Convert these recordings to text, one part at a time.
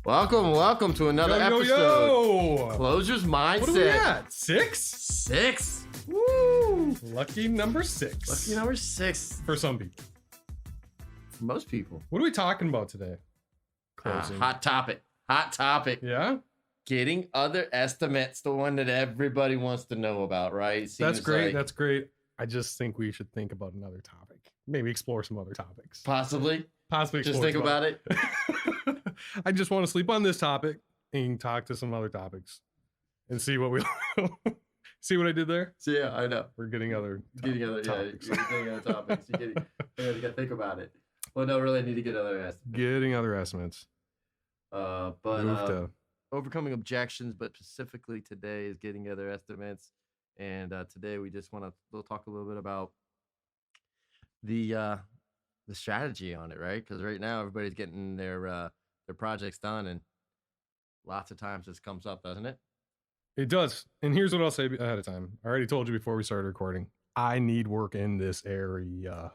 Welcome to another episode. Closers Mindset. What are we at? 6? 6. Woo! Lucky number 6. Lucky number 6. For some people. For most people. What are we talking about today? Closing. Hot topic. Yeah? Getting other estimates, the one that everybody wants to know about, right? That's great. I just think we should think about another topic. Maybe explore some other topics. Possibly Just think about it. I just want to sleep on this topic and talk to some other topics and see what we see what I did there. So yeah, I know. We're getting other topics. You're getting other topics. You gotta think about it. Well, no, really need to get other estimates. Getting other estimates. Overcoming objections, but specifically today is getting other estimates. And today we just we'll talk a little bit about the strategy on it, right? Because right now everybody's getting their projects done, and lots of times this comes up, doesn't it? It does. And here's what I'll say ahead of time. I already told you before we started recording. I need work in this area.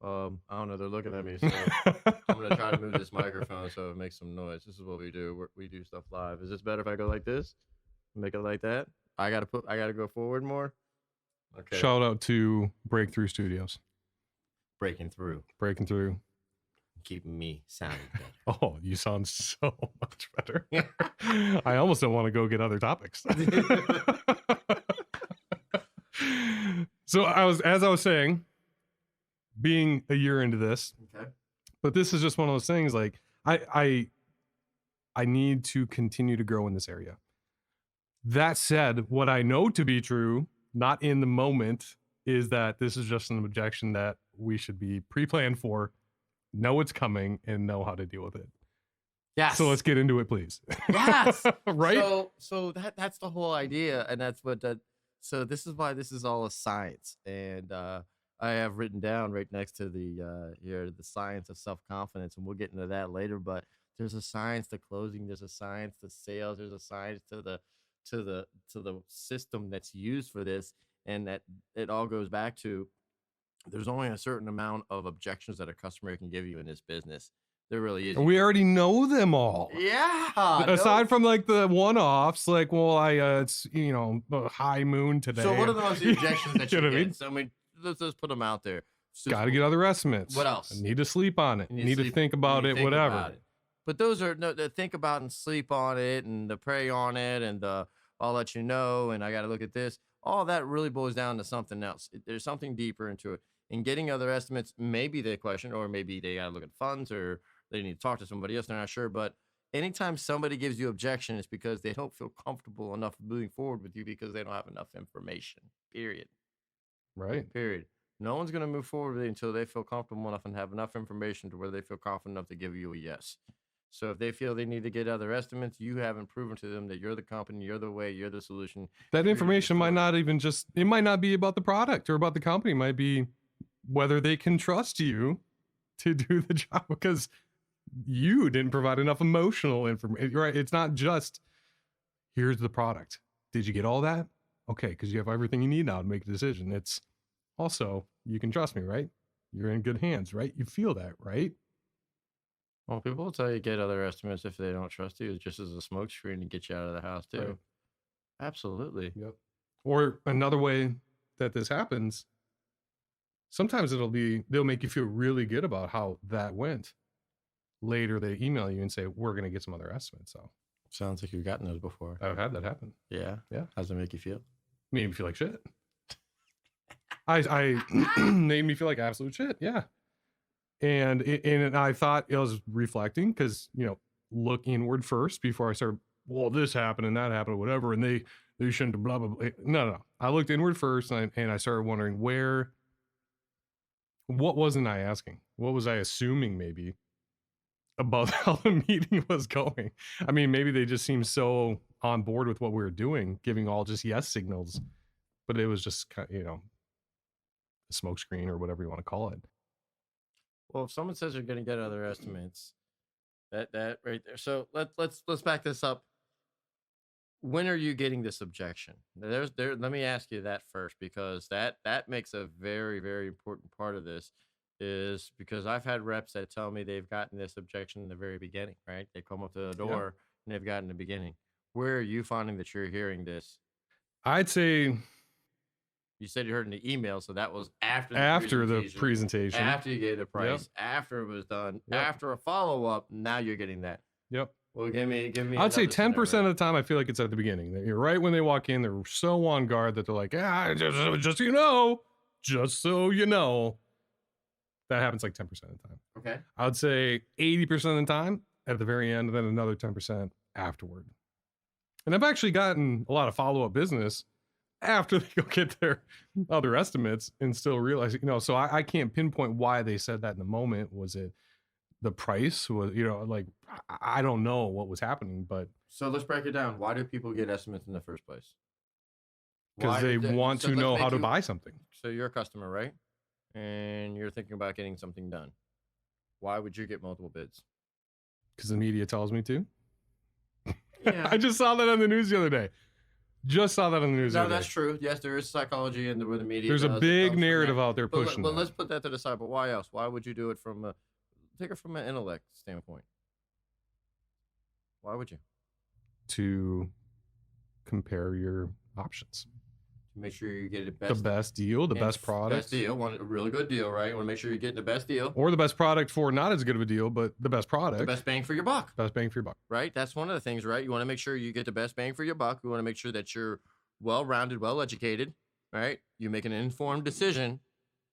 I don't know. They're looking at me, so I'm gonna try to move this microphone so it makes some noise. This is what we do. We do stuff live. Is this better if I go like this? Make it like that? I gotta go forward more. Okay. Shout out to Breakthrough Studios. Breaking through. Keeping me sounding better. Oh, you sound so much better. I almost don't want to go get other topics. So as I was saying, being a year into this, okay. But this is just one of those things. Like I need to continue to grow in this area. That said, what I know to be true, not in the moment, is that this is just an objection that we should be pre-planned for, know it's coming, and know how to deal with it. Yes. So let's get into it, please. Yes. Right? So that's the whole idea, and that's what so this is why this is all a science. And I have written down right next to the science of self-confidence, and we'll get into that later, but there's a science to closing, there's a science to sales, there's a science to the system that's used for this, and that it all goes back to there's only a certain amount of objections that a customer can give you in this business. There really is. And we already know them all. Yeah. Aside from like the one-offs, like, well, it's a high moon today. So what are the most objections that you know get? what I mean? So I mean, let's just put them out there. Got to get other estimates. What else? I need to sleep on it. Need to think about it, whatever. But those are the think about and sleep on it, and the pray on it, and I'll let you know, and I got to look at this. All that really boils down to something else. There's something deeper into it. And getting other estimates, maybe the question, or maybe they got to look at funds, or they need to talk to somebody else. They're not sure. But anytime somebody gives you objection, it's because they don't feel comfortable enough moving forward with you because they don't have enough information. Period. Right. Period. No one's going to move forward with it until they feel comfortable enough and have enough information to where they feel confident enough to give you a yes. So if they feel they need to get other estimates, you haven't proven to them that you're the company, you're the way, you're the solution. That information might not even it might not be about the product or about the company. It might be whether they can trust you to do the job because you didn't provide enough emotional information. Right? It's not just, here's the product. Did you get all that? Okay, because you have everything you need now to make a decision. It's also, you can trust me, right? You're in good hands, right? You feel that, right? Well, people will tell you get other estimates if they don't trust you, just as a smokescreen to get you out of the house too. Right. Absolutely. Yep. Or another way that this happens, sometimes they'll make you feel really good about how that went. Later, they email you and say, we're going to get some other estimates. So sounds like you've gotten those before. I've had that happen. Yeah. Yeah. How's it make you feel? Made me feel like shit. I made me feel like absolute shit. Yeah. And I thought it was reflecting because, look inward first before I started, well, this happened and that happened or whatever. And they shouldn't have blah, blah, blah. No. I looked inward first and I started wondering what wasn't I asking? What was I assuming maybe about how the meeting was going? I mean, maybe they just seemed so on board with what we were doing, giving all just yes signals, but it was just, a smoke screen or whatever you want to call it. Well, if someone says you're going to get other estimates, that right there. So let's back this up. When are you getting this objection? Let me ask you that first, because that makes a very, very important part of this. is because I've had reps that tell me they've gotten this objection in the very beginning, right? They come up to the Yeah. door and they've gotten the beginning. Where are you finding that you're hearing this? I'd say You said you heard in the email, so that was after the after the presentation, presentation. after you gave the Yep. price, after it was done, Yep. after a follow up. Now you're getting that. Yep. Well, give me I'd say another 10% scenario. of the time, I feel like it's at the beginning. You're right when they walk in, they're so on guard that they're like, just so you know, just so you know. That happens like 10% of the time. Okay. I would say 80% of the time at the very end, and then another 10% afterward. And I've actually gotten a lot of follow up business after they go get their other estimates and still realize, so I can't pinpoint why they said that in the moment. Was it the price? Was, like, I don't know what was happening, but So let's break it down. Why do people get estimates in the first place? because they want So to let's know how make to you. buy something. So you're a customer, right? And you're thinking about getting something done. Why would you get multiple bids? Because the media tells me to. Yeah. I just saw that on the news the other day. Just saw that on the news the No, other that's day. true. Yes, there is psychology in where the media. There's a does. It big comes from narrative that. out there pushing But that. let's put that to the side. But why else? Why would you do it from a take it from an intellect standpoint? Why would you? To compare your options. To make sure you get the The best deal, the best product. Best deal. Want a really good deal, right? You want to make sure you're getting the best deal. Or the best product for not as good of a deal, but the best product. The best bang for your buck. Best bang for your buck. Right? That's one of the things, right? You want to make sure you get the best bang for your buck. You want to make sure that you're well-rounded, well-educated, right? You make an informed decision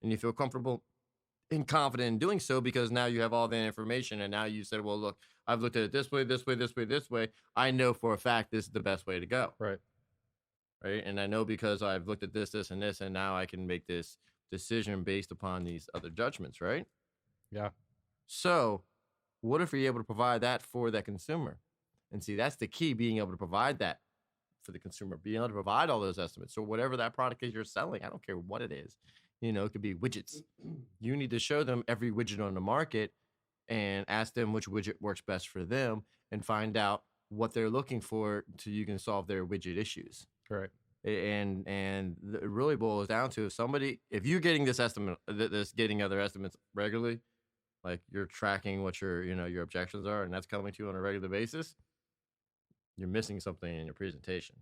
and you feel comfortable and confident in doing so because now you have all the information and now you said, well, look, I've looked at it this way, this way, this way, this way. I know for a fact this is the best way to go. Right. Right. And I know because I've looked at this, this, and this, and now I can make this decision based upon these other judgments, right? Yeah. So what if you're able to provide that for that consumer? And see, that's the key, being able to provide that for the consumer, being able to provide all those estimates. So whatever that product is you're selling, I don't care what it is, it could be widgets. You need to show them every widget on the market and ask them which widget works best for them and find out what they're looking for so you can solve their widget issues. Right. And it really boils down to if you're getting this estimate, this getting other estimates regularly, like you're tracking what your objections are, and that's coming to you on a regular basis, you're missing something in your presentation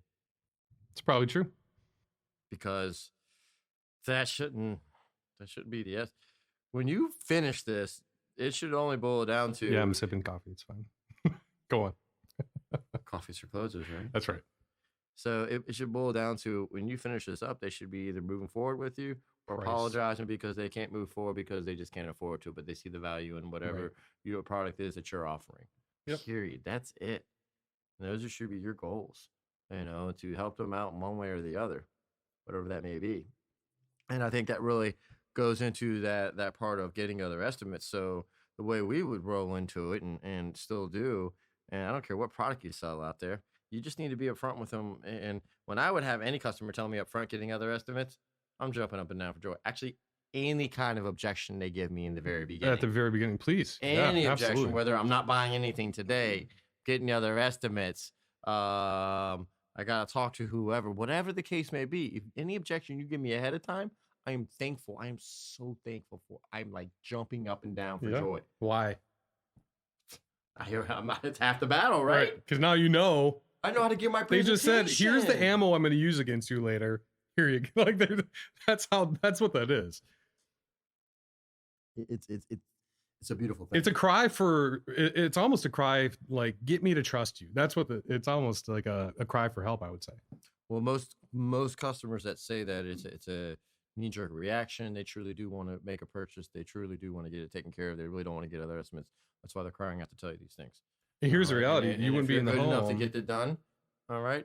It's probably true. because that shouldn't be the S. When you finish this, it should only boil down to Yeah, I'm sipping coffee. It's fine. Go on. coffees for closers, right? That's right. So it should boil down to when you finish this up, they should be either moving forward with you or Price. apologizing because they can't move forward because they just can't afford to, but they see the value in whatever Right. your product is that you're offering. Yep. Period. That's it. And those should be your goals, to help them out in one way or the other, whatever that may be. And I think that really goes into that part of getting other estimates. So the way we would roll into it and still do, and I don't care what product you sell out there, you just need to be upfront with them. And when I would have any customer tell me upfront getting other estimates, I'm jumping up and down for joy. Actually, any kind of objection they give me in the very beginning. At the very beginning, please. Any Yeah, objection, absolutely. whether I'm not buying anything today, getting other estimates, I gotta talk to whoever, whatever the case may be. If any objection you give me ahead of time, I am thankful. I am so thankful for. I'm like jumping up and down for Yeah. joy. Why? It's half the battle, right? Because now you know. I know how to give my They just said, "Here's the presentation. ammo I'm going to use against you later." Here you go. Like that's what that is. It's a beautiful thing. It's a cry for. It's almost a cry like, "Get me to trust you." That's what it's almost like a cry for help, I would say. Well, most customers that say that it's a knee-jerk reaction. They truly do want to make a purchase. They truly do want to get it taken care of. They really don't want to get other estimates. That's why they're crying out to tell you these things. And here's the All right, reality: and you wouldn't if be you're in the good enough to home. get it done, all right,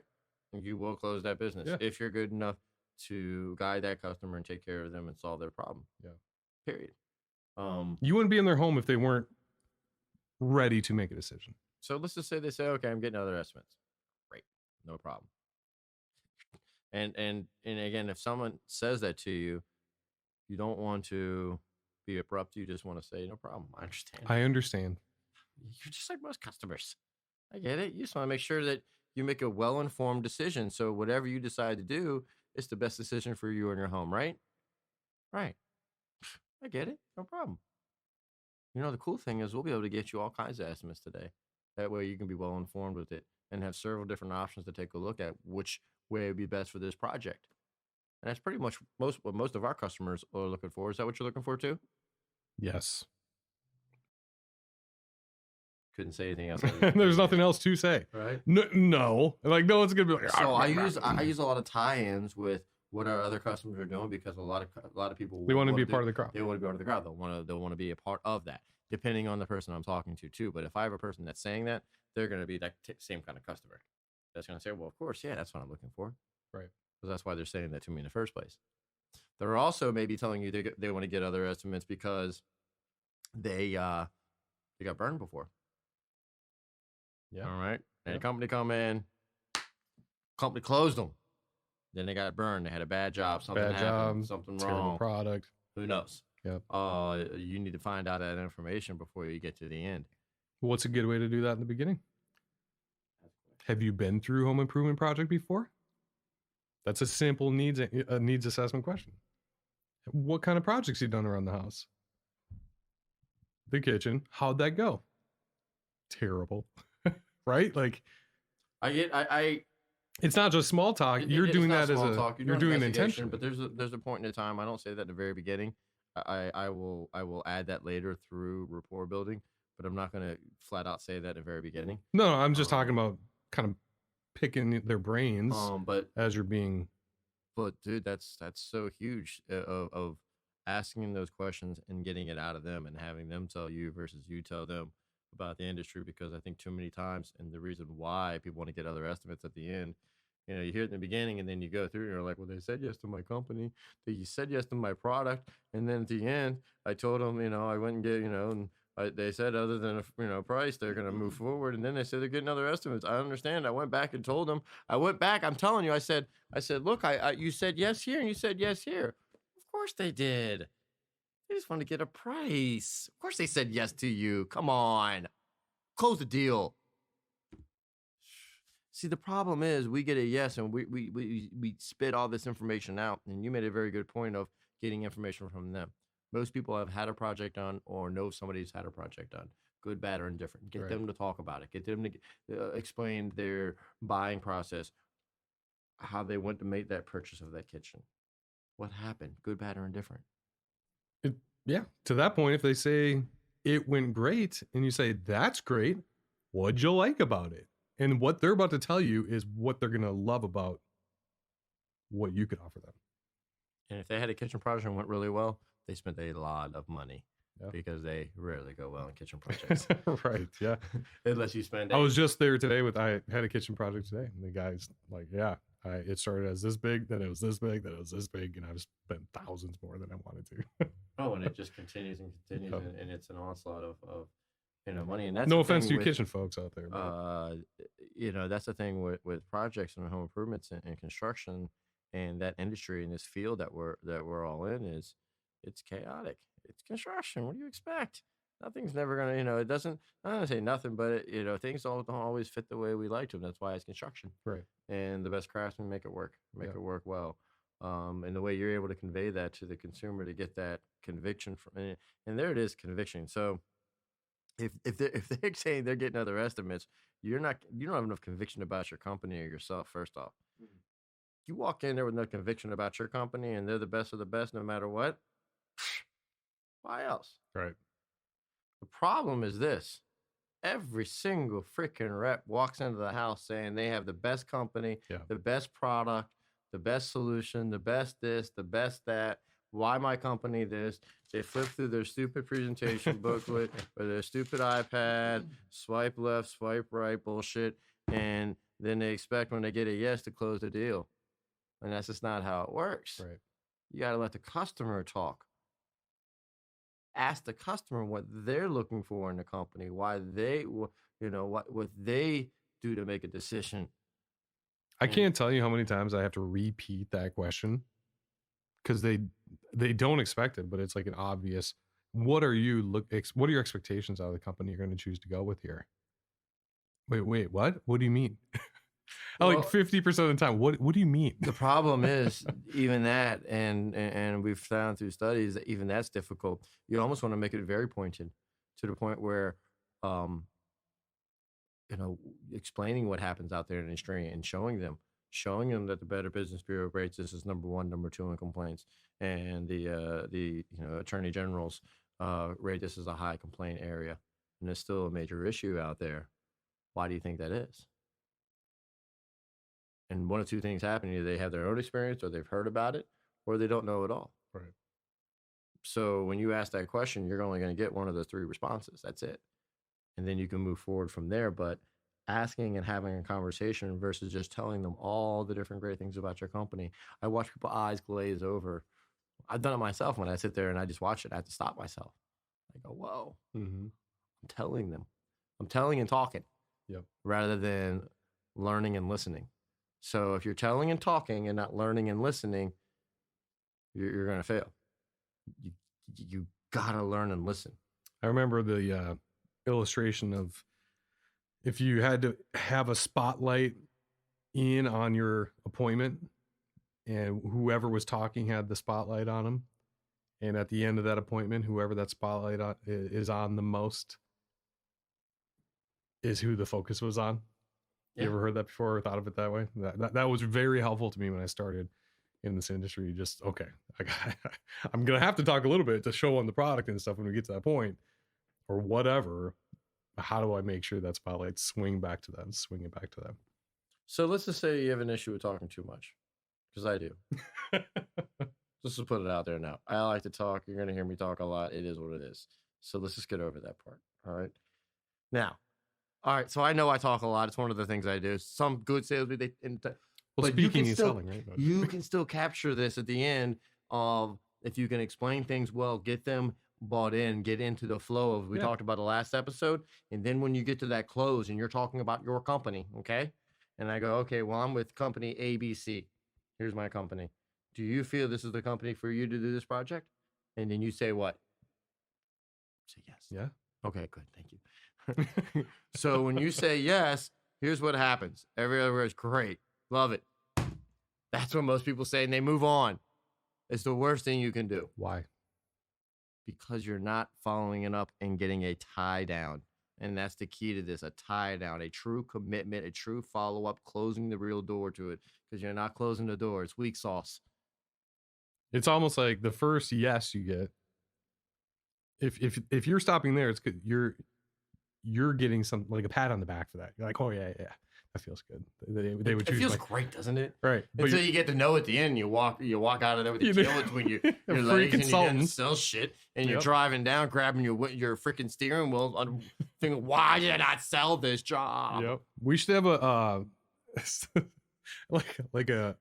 you will close that business. Yeah. If you're good enough to guide that customer and take care of them and solve their problem. Yeah. Period. You wouldn't be in their home if they weren't ready to make a decision. So let's just say they say, okay, I'm getting other estimates. Great, no problem. And again, if someone says that to you, you don't want to be abrupt. You just want to say, no problem. I understand. I understand. You're just like most customers. I get it. You just want to make sure that you make a well-informed decision. So whatever you decide to do, it's the best decision for you and your home, right? Right. I get it. No problem. You know, the cool thing is we'll be able to get you all kinds of estimates today. That way you can be well informed with it and have several different options to take a look at which way would be best for this project. And that's pretty much what most of our customers are looking for. Is that what you're looking for too? Yes. Couldn't say anything else. Other There's than nothing else to say. right? No. Like, no one's gonna be like, So I use a lot of tie-ins with what our other customers are doing because a lot of people they want to be a part of the crowd. they want to be part of the crowd. They'll want to be a part of that, depending on the person I'm talking to too. But if I have a person that's saying that, they're going to be that same kind of customer. That's going to say, well, of course, yeah, that's what I'm looking for, Right. because that's why they're saying that to me in the first place. They're also maybe telling you they want to get other estimates because they got burned before. Yeah. All right. And Yeah. a company come in, company closed them. Then they got burned. They had a bad job. Something Bad happened. job, Something terrible wrong. product. Who knows? Yep. You need to find out that information before you get to the end. What's a good way to do that in the beginning? Have you been through home improvement project before? That's a simple needs assessment question. What kind of projects you done around the house? The kitchen. How'd that go? Terrible. Right? Like, I it's not just small talk. You're it's doing not that as small a talk. you're doing it investigation, intentionally. but there's a point in time. I don't say that in the very beginning. I will add that later through rapport building, but I'm not going to flat out say that in the very beginning. No, I'm just talking about kind of picking their brains But as you're being. But dude, that's so huge of asking those questions and getting it out of them and having them tell you versus you tell them about the industry, because I think too many times, and the reason why people want to get other estimates at the end, you hear it in the beginning and then you go through and you're like, well, they said yes to my company, they said yes to my product, and then at the end, I told them, I went and get, and they said other than a price, they're going to move forward, and then they said they're getting other estimates. I understand. I went back and told them. I went back. I'm telling you. I said, look, you said yes here and you said yes here. Of course they did. They just want to get a price. Of course they said yes to you. Come on, close the deal. See, the problem is we get a yes and we spit all this information out. And you made a very good point of getting information from them. Most people have had a project done or know somebody's had a project done, good, bad, or indifferent. Get Right. them to talk about it. Get them to explain their buying process, how they went to make that purchase of that kitchen. What happened, good, bad, or indifferent? Yeah. To that point, if they say it went great and you say that's great, what'd you like about it? And what they're about to tell you is what they're going to love about what you could offer them. And if they had a kitchen project and went really well, they spent a lot of money. Yeah. Because they rarely go well in kitchen projects. Right. Yeah. Unless you spend. I was just there today I had a kitchen project today, and the guy's like, yeah, it started as this big, then it was this big, then it was this big, and I've spent thousands more than I wanted to. Oh, and it just continues and continues, Yep. and it's an onslaught of money. And that's No the offense to thing you with, kitchen folks out there. But that's the thing with projects and home improvements and construction and that industry and this field that we're all in is it's chaotic. It's construction. What do you expect? Nothing's never gonna, it doesn't. I'm not gonna say nothing, but things don't always fit the way we like them. That's why it's construction. right. And the best craftsmen make it work, make Yep. it work well. And the way you're able to convey that to the consumer to get that conviction from, and there it is, conviction. So if they're saying they're getting other estimates, you don't have enough conviction about your company or yourself. First off, you walk in there with no conviction about your company, and they're the best of the best, no matter what. Why else? Right. The problem is this. Every single freaking rep walks into the house saying they have the best company, Yeah. the best product, the best solution, the best this, the best that. Why my company this? They flip through their stupid presentation booklet or their stupid iPad, swipe left, swipe right bullshit, and then they expect when they get a yes to close the deal. And that's just not how it works. Right. You got to let the customer talk. Ask the customer what they're looking for in the company, why they, what they do to make a decision. I can't tell you how many times I have to repeat that question because they don't expect it, but it's like an obvious. What are your expectations out of the company you're going to choose to go with here? Wait, what? What do you mean? Like Well, 50% of the time. What do you mean? the problem is even that, and we've found through studies that even that's difficult. You almost want to make it very pointed to the point where, um, you know, explaining what happens out there in the industry and showing them that the Better Business Bureau rates this as number one, number two in complaints, and the attorney generals rate this as a high complaint area, and it's still a major issue out there. Why do you think that is? And one of two things happen: either they have their own experience, or they've heard about it, or they don't know at all. Right. So when you ask that question, you're only going to get one of the three responses. That's it. And then you can move forward from there. But asking and having a conversation versus just telling them all the different great things about your company. I watch people's eyes glaze over. I've done it myself. When I sit there and I just watch it, I have to stop myself. I go, whoa, Mm-hmm. I'm telling them. I'm telling and talking Yep. rather than learning and listening. So if you're telling and talking and not learning and listening, you're going to fail. You got to learn and listen. I remember the illustration of if you had to have a spotlight in on your appointment and whoever was talking had the spotlight on them. And at the end of that appointment, whoever that spotlight is on the most is who the focus was on. Yeah. You ever heard that before or thought of it that way? That was very helpful to me when I started in this industry. Just, okay, I'm going to have to talk a little bit to show on the product and stuff when we get to that point or whatever. How do I make sure that spotlight swing it back to them? So let's just say you have an issue with talking too much, because I do. Just to put it out there now. I like to talk. You're going to hear me talk a lot. It is what it is. So let's just get over that part. All right. Now, all right. So I know I talk a lot. It's one of the things I do. Some good salesmen, Well, but you speaking can is still, selling, right? you can still capture this at the end of, if you can explain things well, get them bought in, get into the flow of, we Yeah. talked about the last episode. And then when you get to that close and you're talking about your company, okay? And I go, okay, well, I'm with company ABC. Here's my company. Do you feel this is the company for you to do this project? And then you say what? Say yes. Yeah. Okay, good. Thank you. So when you say yes, here's what happens. Every other word is great. Love it. That's what most people say, and they move on. It's the worst thing you can do. Why? Because you're not following it up and getting a tie down. And that's the key to this, a tie down, a true commitment, a true follow up, closing the real door to it. Because you're not closing the door. It's weak sauce. It's almost like the first yes you get. If you're stopping there, it's good. You're getting some like a pat on the back for that. You're like, oh yeah, that feels good. They would choose. It feels great, doesn't it? Right. Until you get to know at the end, you walk out of there with your tail between your legs, and you didn't sell shit, and you're driving down, grabbing your freaking steering wheel, thinking, why did I not sell this job? Yep. We should have a like a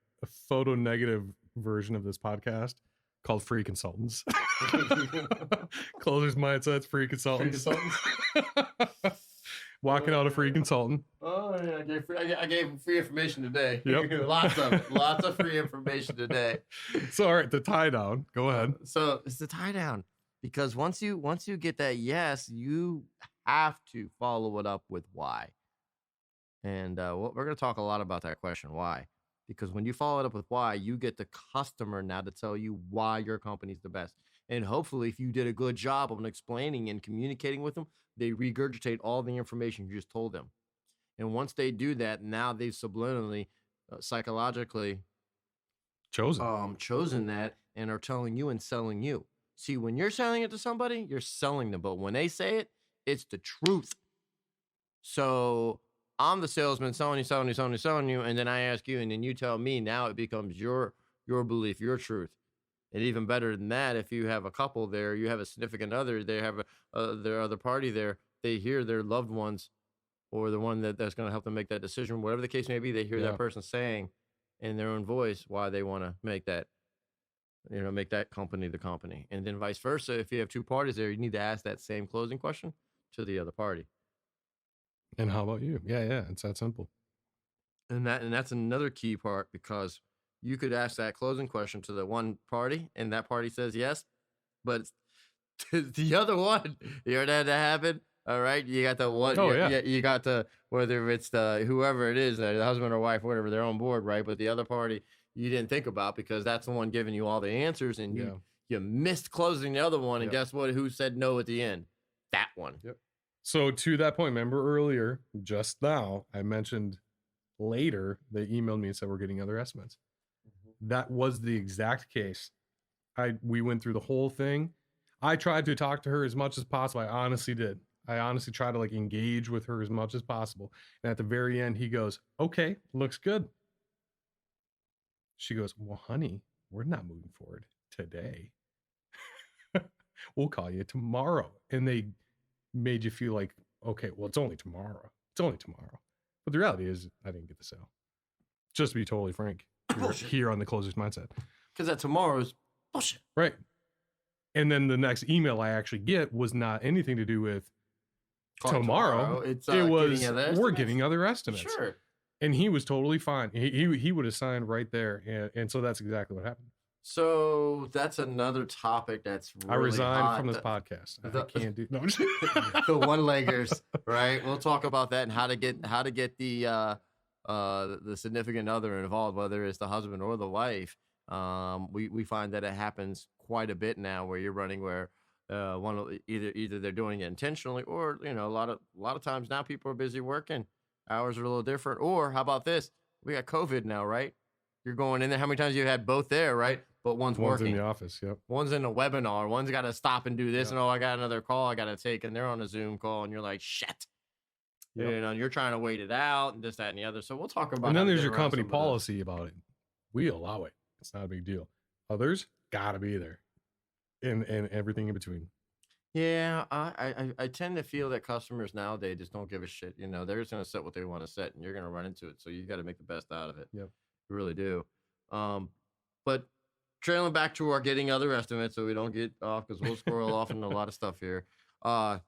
photo negative version of this podcast called Free Consultants. Closers Mindsets, Free Consultants. Walking out a free consultant. Oh yeah, I gave free information today. Yep. lots of free information today. So all right, the tie down. Go ahead. So it's the tie down, because once you get that yes, you have to follow it up with why. And we're going to talk a lot about that question, why. Because when you follow it up with why, you get the customer now to tell you why your company's the best. And hopefully, if you did a good job of explaining and communicating with them, they regurgitate all the information you just told them. And once they do that, now they've subliminally, psychologically chosen that and are telling you and selling you. See, when you're selling it to somebody, you're selling them. But when they say it, it's the truth. So I'm the salesman selling you, and then I ask you, and then you tell me. Now it becomes your belief, your truth. And even better than that, if you have a couple there, you have a significant other, they have their other party there, they hear their loved ones or the one that's going to help them make that decision, whatever the case may be, they hear that person saying in their own voice why they want to make that, make that company the company. And then vice versa, if you have two parties there, you need to ask that same closing question to the other party. And how about you? Yeah, it's that simple. And that's another key part, because you could ask that closing question to the one party, and that party says yes, but to the other one, you heard that happen? All right, you got the what? Oh Yeah, yeah. yeah, you got the whether it's the whoever it is, the husband or wife, whatever, they're on board, right? But the other party you didn't think about because that's the one giving you all the answers, and you Yeah. you missed closing the other one, and Yep. guess what? Who said no at the end? That one. Yep. So to that point, remember earlier, just now, I mentioned later they emailed me and said we're getting other estimates. That was the exact case. We went through the whole thing. I tried to talk to her as much as possible. I honestly did. I honestly tried to like engage with her as much as possible. And at the very end, he goes, "Okay, looks good." She goes, "Well, honey, we're not moving forward today. We'll call you tomorrow." And they made you feel like, okay, well, it's only tomorrow. It's only tomorrow. But the reality is, I didn't get the sale. Just to be totally frank, here on the closer's mindset. Because that tomorrow's bullshit. Right. And then the next email I actually get was not anything to do with Call tomorrow. It's It was, getting other we're estimates? getting other estimates. Sure. And he was totally fine. He would have signed right there. And so that's exactly what happened. So that's another topic that's really I resigned hot. from this podcast. I can't do no. The one-leggers, right? We'll talk about that and how to get the significant other involved, whether it's the husband or the wife. We find that it happens quite a bit now, where you're running where either they're doing it intentionally, or a lot of times now people are busy working, hours are a little different. Or how about this? We got COVID now, right? You're going in there. How many times you had both there, right? But one's working in the office. Yep. One's in a webinar. One's got to stop and do this, Yep. and I got another call I got to take, and they're on a Zoom call, and you're like, shit. Yep. You're trying to wait it out, and this, that, and the other. So we'll talk about. And how then to there's get your around company some of those. policy about it. We allow it. It's not a big deal. Others gotta be there, and everything in between. Yeah, I tend to feel that customers nowadays just don't give a shit. They're just gonna set what they want to set, and you're gonna run into it. So you got to make the best out of it. Yep. You really do. But trailing back to our getting other estimates, so we don't get off, because we'll squirrel off into a lot of stuff here. I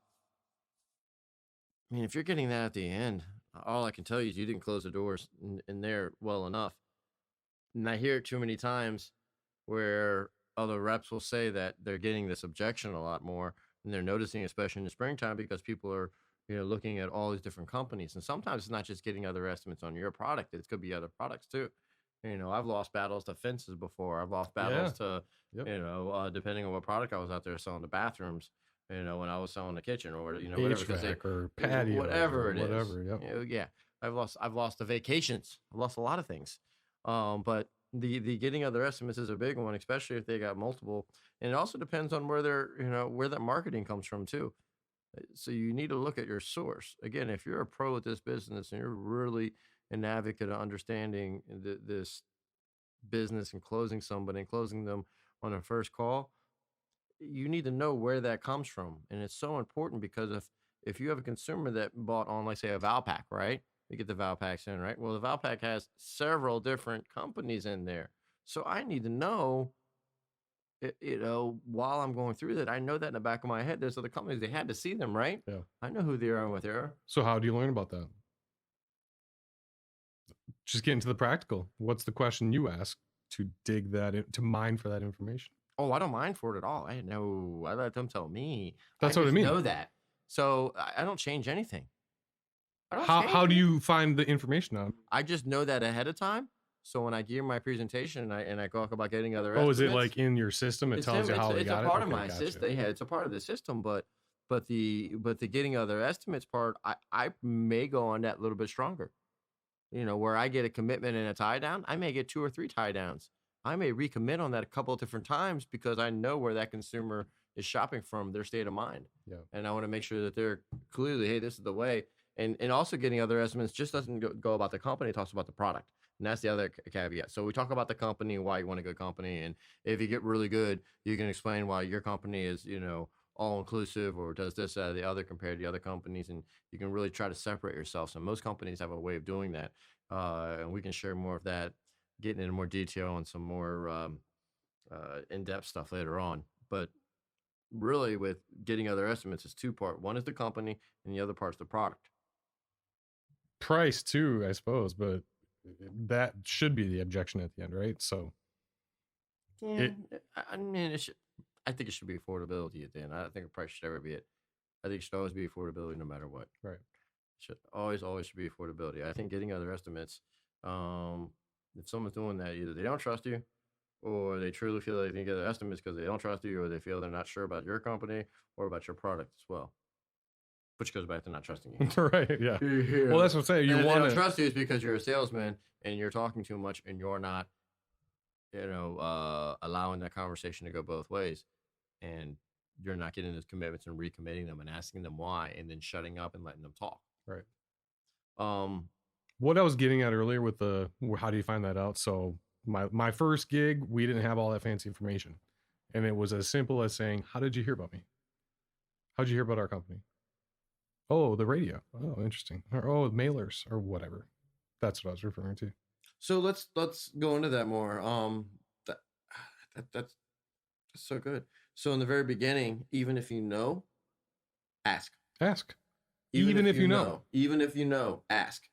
mean, if you're getting that at the end, all I can tell you is you didn't close the doors in there well enough. And I hear it too many times where other reps will say that they're getting this objection a lot more, and they're noticing, especially in the springtime, because people are, looking at all these different companies. And sometimes it's not just getting other estimates on your product; it could be other products too. I've lost battles to fences before. I've lost battles to, Yep. depending on what product I was out there selling, the bathrooms. When I was selling the kitchen, or whatever, because HVAC or patio, whatever it is. whatever. Yep. Yeah, I've lost the vacations. I've lost a lot of things. But the getting other estimates is a big one, especially if they got multiple. And it also depends on where where that marketing comes from too. So you need to look at your source. Again, if you're a pro at this business and you're really an advocate of understanding this business and closing somebody and closing them on a first call, you need to know where that comes from. And it's so important, because if you have a consumer that bought on, like, say, a Valpak, right? You get the Valpaks in, right? Well, the Valpak has several different companies in there. So I need to know, while I'm going through that, I know that in the back of my head, there's other companies. They had to see them, right? Yeah. I know who they are and what they are. So how do you learn about that? Just get into the practical. What's the question you ask to dig that in, to mine for that information? Oh, I don't mind for it at all. I let them tell me. That's what I just mean. know that. So I don't change anything. How do you find the information out? I just know that ahead of time. So when I gear my presentation and I talk about getting other is it estimates, like in your system? It tells you how they got it? It's a part of my system. Yeah, it's a part of the system. But the getting other estimates part, I may go on that a little bit stronger. Where I get a commitment and a tie down, I may get 2 or 3 tie downs. I may recommit on that a couple of different times, because I know where that consumer is shopping from, their state of mind. Yeah. And I want to make sure that they're clearly, hey, this is the way. And also getting other estimates just doesn't go about the company, it talks about the product. And that's the other caveat. So we talk about the company, why you want a good company. And if you get really good, you can explain why your company is, all inclusive, or does this, the other, compared to the other companies. And you can really try to separate yourself. So most companies have a way of doing that. And we can share more of that, getting into more detail and some more in-depth stuff later on. But really, with getting other estimates, is 2-part. One is the company, and the other part's the product. Price too, I suppose, but that should be the objection at the end, right? So yeah, I mean, I think it should be affordability at the end. I don't think the price should ever be it. I think it should always be affordability no matter what. Right. Should always should be affordability. I think getting other estimates, if someone's doing that, either they don't trust you, or they truly feel like they can get other estimates because they don't trust you, or they feel they're not sure about your company or about your product as well. Which goes back to not trusting you. Right. Yeah. Yeah. Well, that's what I'm saying. You And if they want don't to. trust you is because you're a salesman and you're talking too much and you're not, allowing that conversation to go both ways, and you're not getting those commitments and recommitting them and asking them why, and then shutting up and letting them talk. Right. Um, What I was getting at earlier with the how do you find that out? So my first gig, we didn't have all that fancy information, and it was as simple as saying, "How did you hear about me? How'd you hear about our company? Oh, the radio. Oh, interesting. Or oh, mailers or whatever." That's what I was referring to. so let's go into that more. That, that's so good. So in the very beginning, even if you know, ask. Ask, even if you know. Even if you know, ask.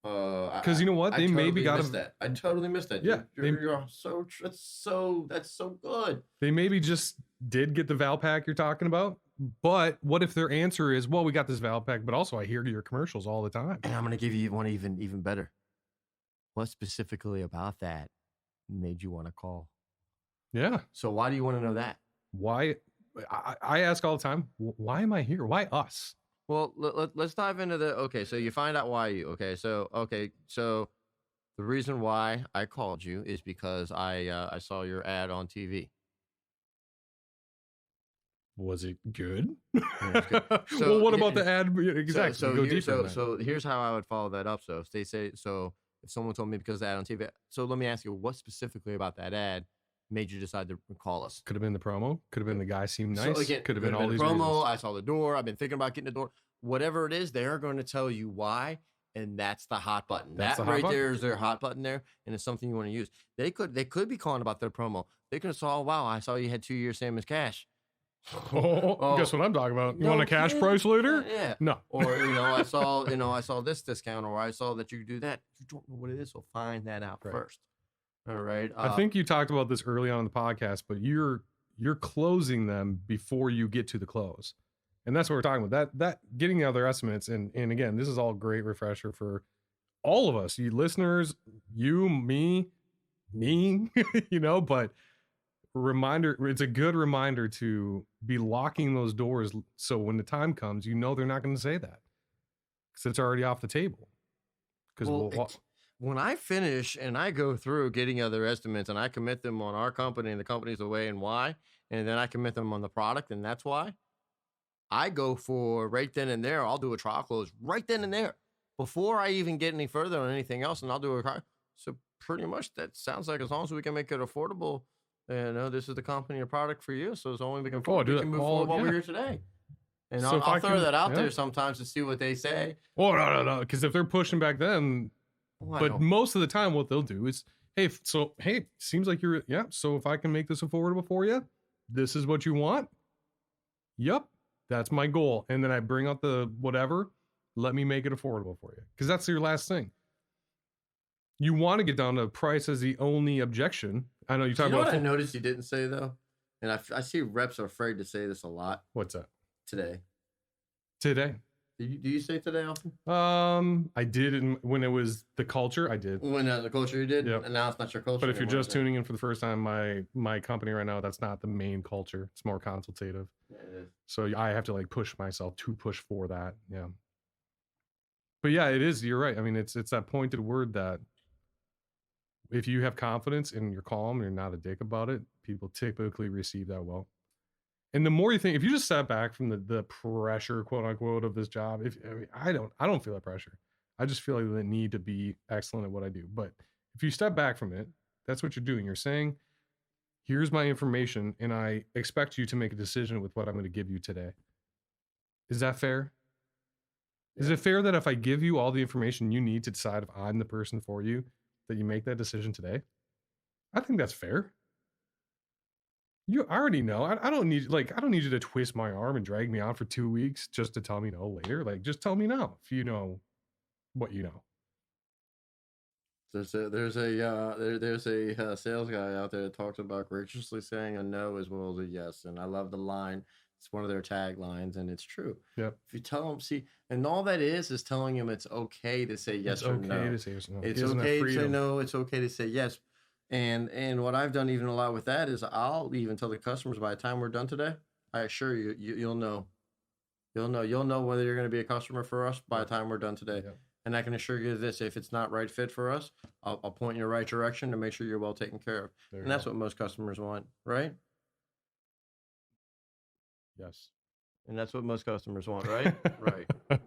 Because you know what, I they totally maybe got missed that. I totally missed that. Yeah, You're that's so good. They maybe just did get the Val pack you're talking about, but what if their answer is, "Well, we got this Val pack, but also I hear your commercials all the time." And I'm gonna give you one even better. What specifically about that made you want to call? Yeah. So why do you want to know that? Why? I ask all the time, why am I here? Why us? Well, let's dive into the okay. So you find out why you so the reason why I called you is because I saw your ad on TV. Was it good? It's good. Well, what about the ad? Exactly. So, Go here- deeper. in that. so here's how I would follow that up. So if they say so, if someone told me because of the ad on TV, so let me ask you, what specifically about that ad made you decide to call us? Could have been the promo. Could have been the guy seemed So nice. again, Could have been all the these promo. reasons. I saw the door. I've been thinking about getting the door. Whatever it is, they're going to tell you why, and that's the hot button. That's That the hot right button. there is their hot button there, and it's something you want to use. They could be calling about their promo. They could have saw, wow, I saw you had 2 years same as cash. Oh, guess what I'm talking about? You no want a cash kidding. price later? Yeah. No. Or I saw this discount, or I saw that you could do that. You don't know what it is, so find that out Right. first. All right. I think you talked about this early on in the podcast, but you're closing them before you get to the close. And that's what we're talking about. That getting the other estimates, and again, this is all great refresher for all of us, you listeners, you, me, but reminder, it's a good reminder to be locking those doors so when the time comes, they're not going to say that because it's already off the table. Because when I finish and I go through getting other estimates and I commit them on our company and the company's away and why, and then I commit them on the product and that's why, I go for right then and there. I'll do a trial close right then and there before I even get any further on anything else, and I'll do a trial. So pretty much that sounds like as long as we can make it affordable, this is the company or product for you. So as long as we can, we can move forward while we're here today. And So I'll throw that out yeah. there sometimes to see what they say. Oh, no. Because if they're pushing back then, but most of the time what they'll do is, hey, seems like so if I can make this affordable for you, this is what you want. Yep, that's my goal. And then I bring out the whatever, let me make it affordable for you. Because that's your last thing. You want to get down to price as the only objection. I know you talk about. What I noticed you didn't say though, and I see reps are afraid to say this a lot. What's that? Today. Do you say today often? I did when it was the culture. I did. When the culture you did, Yep. and now it's not your culture. But if you're anymore, just tuning in for the first time, my company right now, that's not the main culture. It's more consultative. Yeah, it is. So I have to push myself to push for that. Yeah. But yeah, it is. You're right. I mean, it's that pointed word that if you have confidence and you're calm and you're not a dick about it, people typically receive that well. And the more you think, if you just step back from the pressure, quote unquote, of this job, I don't feel that pressure. I just feel like the need to be excellent at what I do. But if you step back from it, that's what you're doing. You're saying, here's my information, and I expect you to make a decision with what I'm going to give you today. Is that fair? Is it fair that if I give you all the information you need to decide if I'm the person for you, that you make that decision today? I think that's fair. You already know. I don't need you to twist my arm and drag me out for 2 weeks just to tell me no later. Just tell me now if you know what you know. There's a sales guy out there that talks about graciously saying a no as well as a yes, and I love the line. It's one of their taglines, and it's true. Yep. If you tell them, see, and all that is telling them it's okay to say yes It's or okay no. to say yes or no. It's Gives them that okay to say freedom. no. It's okay to say yes. And what I've done even a lot with that is I'll even tell the customers by the time we're done today, I assure you, you'll know. You'll know whether you're going to be a customer for us by the time we're done today. Yep. And I can assure you this: if it's not right fit for us, I'll point you in the right direction to make sure you're well taken care of. And that's what most customers want, right? Yes. And that's what most customers want, right? Right.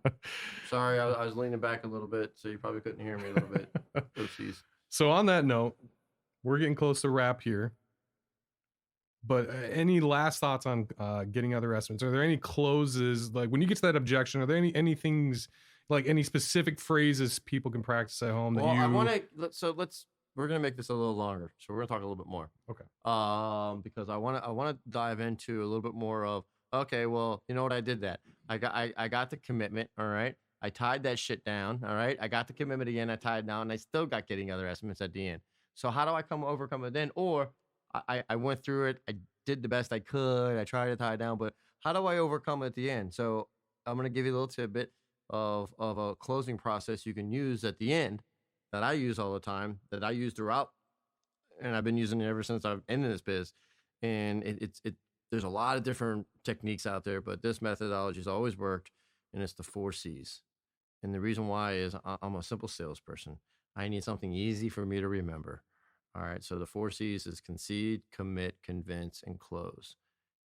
Sorry, I was leaning back a little bit, so you probably couldn't hear me a little bit. Oopsies. So on that note, we're getting close to wrap here. But any last thoughts on getting other estimates? Are there any closes, like when you get to that objection, are there any things, like any specific phrases people can practice at home that Well, you... I want to, we're going to make this a little longer. So we're going to talk a little bit more. Okay. Because I want to dive into a little bit more of, okay, well, you know what? I did that. I got the commitment. All right. I tied that shit down. All right. I got the commitment again. I tied it down and I still got getting other estimates at the end. So how do I overcome it then? Or I went through it. I did the best I could. I tried to tie it down, but how do I overcome it at the end? So I'm going to give you a little tidbit of a closing process you can use at the end that I use all the time, that I use throughout, and I've been using it ever since I've been in this biz. And there's a lot of different techniques out there, but this methodology has always worked, and it's the 4 C's. And the reason why is I'm a simple salesperson. I need something easy for me to remember. All right. So the 4 C's is concede, commit, convince, and close.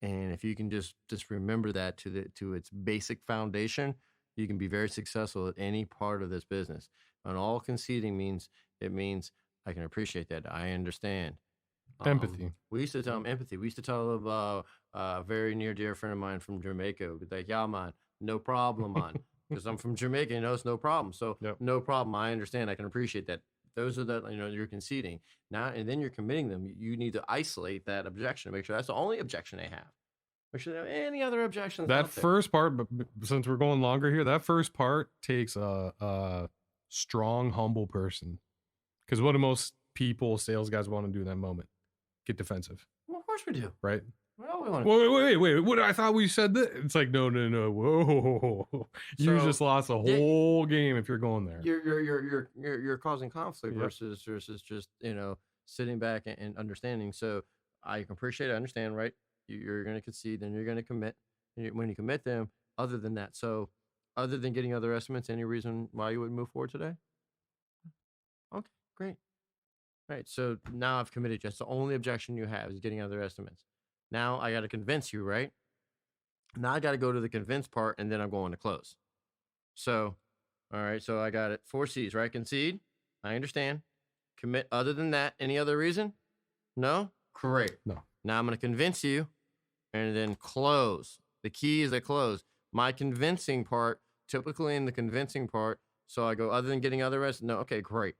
And if you can just remember that to its basic foundation, you can be very successful at any part of this business. And all conceding means I can appreciate that. I understand. Empathy. We used to tell them empathy. We used to tell them a very near dear friend of mine from Jamaica, like, yeah, man, no problem, man. Because I'm from Jamaica, it's no problem. So no problem. I understand. I can appreciate that. Those are you're conceding now, and then you're committing them. You need to isolate that objection to make sure that's the only objection they have. Make sure they have any other objections. That first part, but since we're going longer here, that first part takes a strong, humble person. Because what do most people, sales guys, want to do in that moment? Get defensive. Well, of course we do. Right? Well, we want to... Wait. What? I thought we said that. It's like, no. Whoa. You just lost a whole game if you're going there. You're causing conflict versus just, sitting back and understanding. So I can appreciate it, understand, right? You're going to concede, then you're going to commit. When you commit them, other than that, so other than getting other estimates, any reason why you wouldn't move forward today? Okay, great. Right. So now I've committed you. That's the only objection you have is getting other estimates. Now I got to convince you, right? Now I got to go to the convince part, and then I'm going to close. So, all right. So I got it. 4 C's, right? Concede. I understand. Commit. Other than that, any other reason? No? Great. No. Now I'm going to convince you, and then close. The key is a close. My convincing part, typically in the convincing part, so I go, other than getting other estimates? No. Okay, great.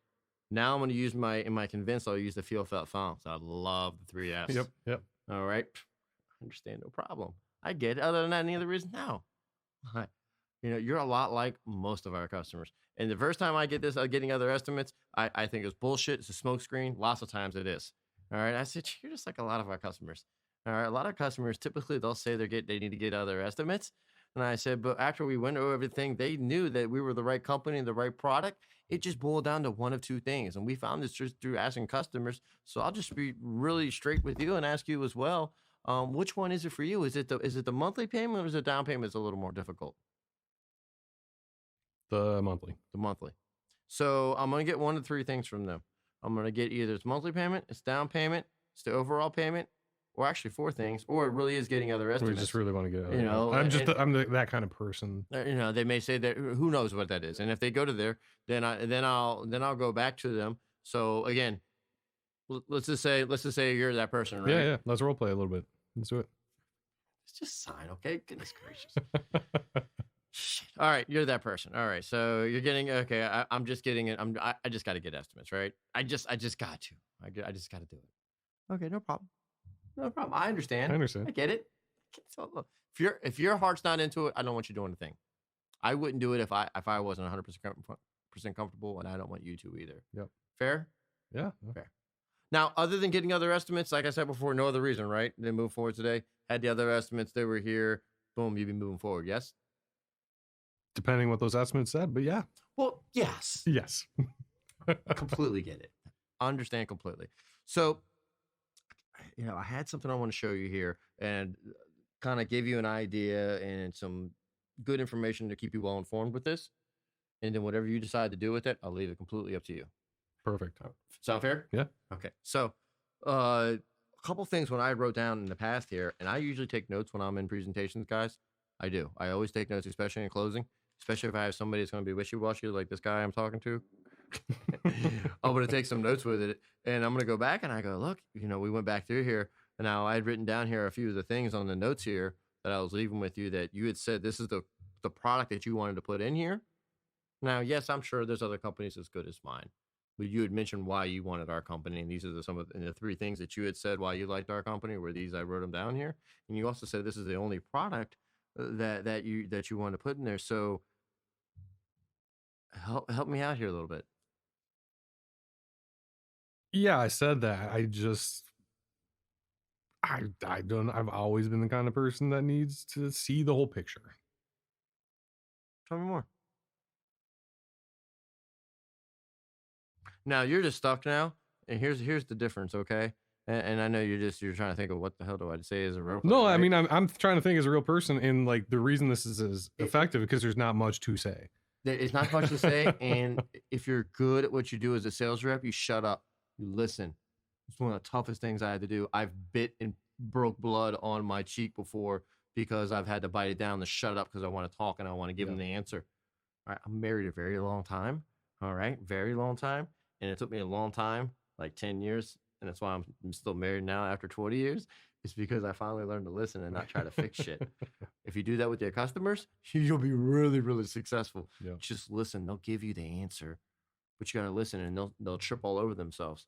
Now I'm going to use in my convince, I'll use the feel, felt, found. So I love the 3 F's. Yep. All right. Understand, no problem. I get it. Other than that, any other reason? No. You're a lot like most of our customers. And the first time I get this, getting other estimates, I think it's bullshit. It's a smokescreen. Lots of times it is. All right. I said, you're just like a lot of our customers. All right. A lot of customers, typically they'll say they need to get other estimates. And I said, but after we went over everything, they knew that we were the right company and the right product. It just boiled down to one of 2 things. And we found this just through asking customers. So I'll just be really straight with you and ask you as well. Which one is it for you? Is it the monthly payment or is it down payment is a little more difficult? The monthly. The monthly. So I'm going to get 1 of 3 things from them. I'm going to get either it's monthly payment, it's down payment, it's the overall payment, or actually 4 things, or it really is getting other estimates. We just really want to get, I'm that kind of person. They may say that, who knows what that is, and if they go to there, then I'll go back to them. So again, let's just say you're that person, right? Yeah. Let's role play a little bit. Let's do it. Let's just sign, okay? Goodness gracious. Shit. All right, you're that person. All right, so you're getting I'm just getting it. I just got to get estimates, right? I just got to. I just got to do it. Okay, no problem. No problem. I understand. I get it. So look, if your heart's not into it, I don't want you doing a thing. I wouldn't do it if I wasn't 100% comfortable, and I don't want you to either. Yep. Fair? Yeah. Fair. Now, other than getting other estimates, like I said before, no other reason, right? They move forward today. Had the other estimates, they were here. Boom, you'd be moving forward. Yes. Depending what those estimates said, but yeah. Well, yes. Yes. Completely get it. Understand completely. So, I had something I want to show you here and kind of give you an idea and some good information to keep you well informed with this. And then whatever you decide to do with it, I'll leave it completely up to you. Perfect. Sound fair? Yeah. Okay. So, a couple things when I wrote down in the past here, and I usually take notes when I'm in presentations, guys. I do. I always take notes, especially in closing, especially if I have somebody that's going to be wishy-washy like this guy I'm talking to. I'm going to take some notes with it, and I'm going to go back and I go, look, we went back through here, and now I had written down here a few of the things on the notes here that I was leaving with you that you had said this is the product that you wanted to put in here. Now, yes, I'm sure there's other companies as good as mine, but you had mentioned why you wanted our company, and these are some of the three things that you had said why you liked our company. Were these? I wrote them down here, and you also said this is the only product that you want to put in there. So help me out here a little bit. Yeah, I said that. I've always been the kind of person that needs to see the whole picture. Tell me more. Now you're just stuck now, and here's the difference, okay? And I know you're trying to think of what the hell do I say as a real person, No, I right? mean I'm trying to think as a real person, and like the reason this is as effective because there's not much to say. It's not much to say, and if you're good at what you do as a sales rep, you shut up, you listen. It's one of the toughest things I had to do. I've bit and broke blood on my cheek before because I've had to bite it down to shut up because I want to talk and I want to give them the answer. All right, I'm married a very long time. All right, very long time, and it took me a long time, like 10 years, and that's why I'm still married now after 20 years. It's because I finally learned to listen and not try to fix shit. If you do that with your customers, you'll be really, really successful. Yeah. Just listen. They'll give you the answer, but you got to listen, and they'll trip all over themselves.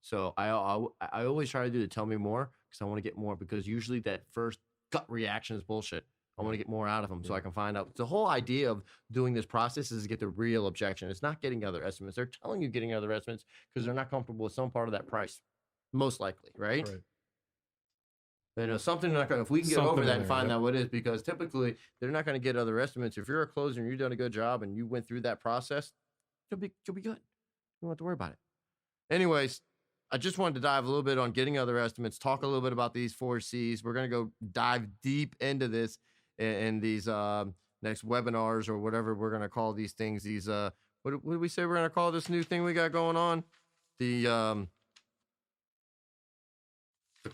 So I always try to do to tell me more because I want to get more, because usually that first gut reaction is bullshit. I want to get more out of them so I can find out. The whole idea of doing this process is to get the real objection. It's not getting other estimates. They're telling you getting other estimates because they're not comfortable with some part of that price, most likely, right? Something not going. If we can get over that and find out what it is, because typically they're not going to get other estimates. If you're a closer and you've done a good job and you went through that process, you'll be good. You don't have to worry about it. Anyways, I just wanted to dive a little bit on getting other estimates, talk a little bit about these 4 C's. We're going to go dive deep into this in these next webinars or whatever we're going to call these things. These, what did we say we're going to call this new thing we got going on? The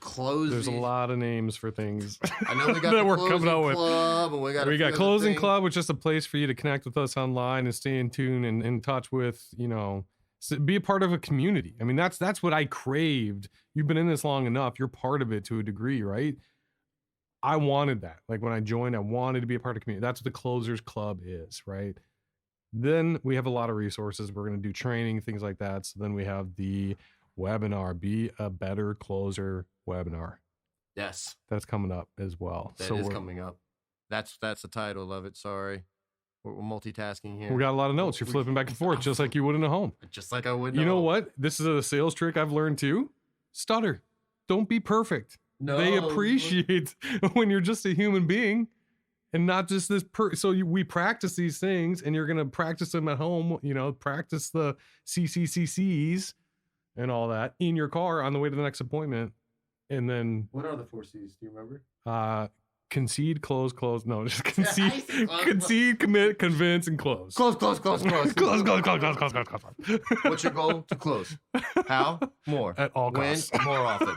closing. There's a lot of names for things. I know we got that the we're closing coming out with. club, and we got closing club, which is a place for you to connect with us online and stay in tune and in touch with, be a part of a community. I mean, that's what I craved. You've been in this long enough. You're part of it to a degree, right? I wanted that. Like when I joined, I wanted to be a part of the community. That's what the Closers Club is, right? Then we have a lot of resources. We're going to do training, things like that. So then we have the webinar, Be a Better Closer webinar. Yes. That's coming up as well. That is coming up. That's the title of it. Sorry. We're multitasking here. We got a lot of notes. You're flipping back and forth just like you would in a home. Just like I would. You know what? This is a sales trick I've learned too. Stutter. Don't be perfect. No, they appreciate when you're just a human being and not just this we practice these things, and you're going to practice them at home, practice the CCCCs and all that in your car on the way to the next appointment. And then what are the 4 C's? Do you remember? Concede, close. No, just concede, commit, convince, and close. Close. Close. What's your goal? To close. How? More. At all costs. When? More often.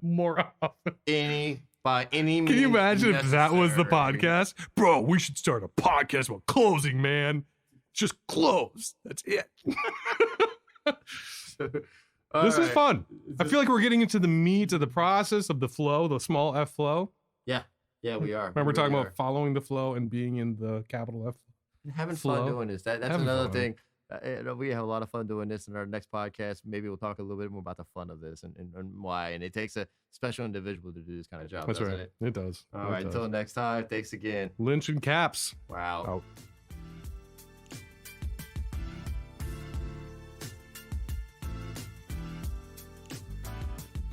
More often. By any means. Can you imagine if that was the necessary. podcast? Bro, we should start a podcast about closing, man. Just close. That's it. This is fun. I feel like we're getting into the meat of the process of the flow, the small F flow. Yeah, we are. Remember, we're talking about following the flow and being in the capital F. Having fun doing this. That's another thing. We have a lot of fun doing this in our next podcast. Maybe we'll talk a little bit more about the fun of this and why. And it takes a special individual to do this kind of job. That's right. It? It does. All right. Until next time. Thanks again. Lynch and Capps. Wow. Out.